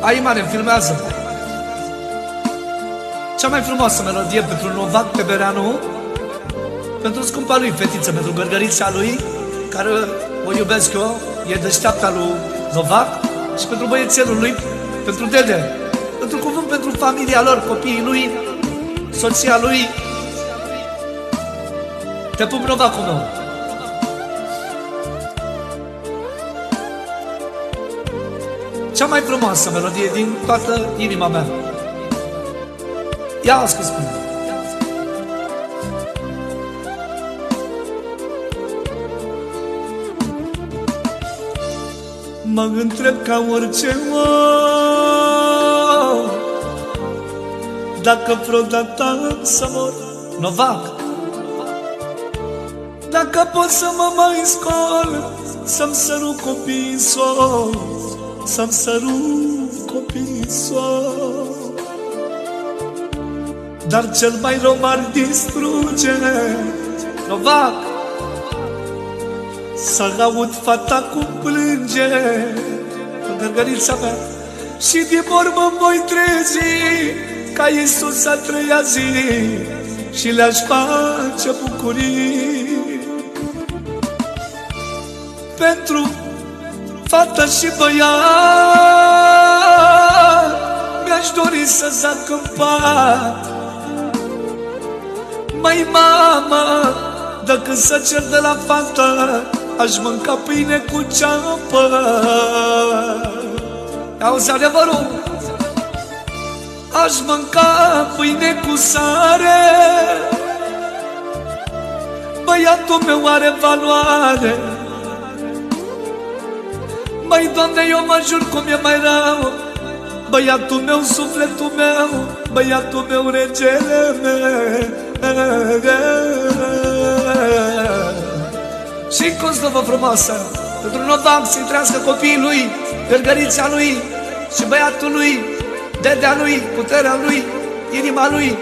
Ai mare, filmează. Cea mai frumoasă melodie pentru Novac Pebereanu, pentru scumpa lui fetiță, pentru gărgărița lui, care o iubesc eu, e deșteapta lui Novac, și pentru băiețelul lui, pentru Dede, pentru cuvânt, pentru familia lor, copiii lui, soția lui. Te pup, Novacul meu. Cea mai frumoasă melodie din toată inima mea. Ia ascultă-mi. Mă întreb ca orice om, dacă vreodată să mor. Novac. Dacă pot să mă mai scol, să-mi sărut copiii în sol, să-mi sărut copiii în sol. Dar cel mai rău m-ar distruge, Novac, să-l aud fata cum plânge în gărgărița mea, și din mormă voi trezi ca Iisus a treia zi, și le-aș face bucurii. Pentru fată și băiat mi-aș dori să zac în pat. Măi, mamă, dacă să cer de la fată, aș mânca pâine cu ceapă. Auzi adevărul? Aș mânca pâine cu sare. Băiatul meu are valoare. Măi, Doamne, eu mă jur cum e mai rău. Băiatul meu, sufletul meu, băiatul meu, regele meu. Și cum slăvă frumoasă pentru Novac, să-i trăiască copiii lui, gărgărița lui și băiatul lui, dedea lui, puterea lui, inima lui.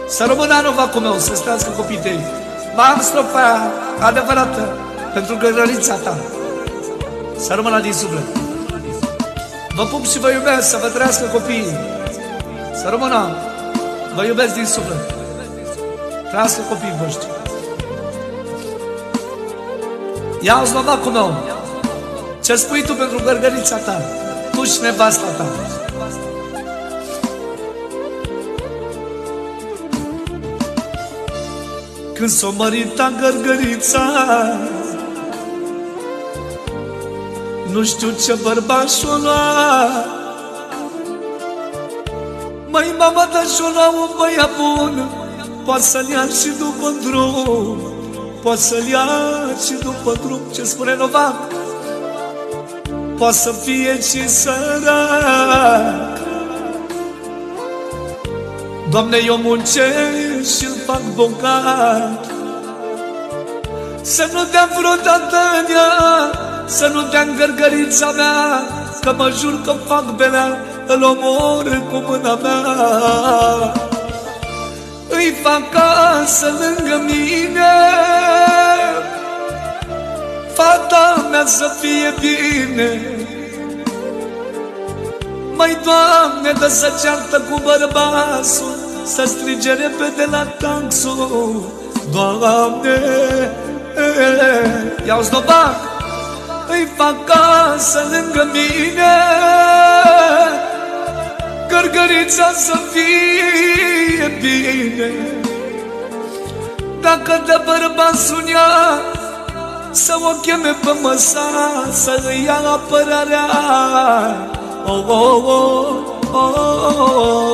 Să rămână Novacul meu, să-ți trăiască copiii tăi. Mai am strofa aia adevărată pentru gărgărița ta. Să rămână din suflet. Vă pup și vă iubesc, să vă trăiască copiii. Să rămână. Vă iubesc din suflet. Trăiască copiii voștri. Ia-ți Novacul meu. Ce spui tu pentru gărgărița ta? Tu și nevasta ta. Când s-o mărita gărgărița, nu știu ce bărbat și-o lua. Măi, mama, dar și-o lua un băiat bun, poate să-l ia și după drum, poate să-l ia și după drum. Ce spune Novac? Poate să fie și sărac. Doamne, eu muncesc și-l fac bogat, să nu dea vreodată în ea, să nu dea în gărgărița mea, că mă jur că fac belea, îl omor cu mâna mea. Îi fac casă lângă mine, fata mea să fie bine. Măi, Doamne, dă să ceartă cu bărbasul, să strige repede la taxul. Doamne, ia-uzi Novac, îi fac casă lângă mine, gărgărița să fie bine. Dacă de bărbat sunia, să o cheme pe măsa, să îi ia apărarea. Oh, oh, oh, oh, oh.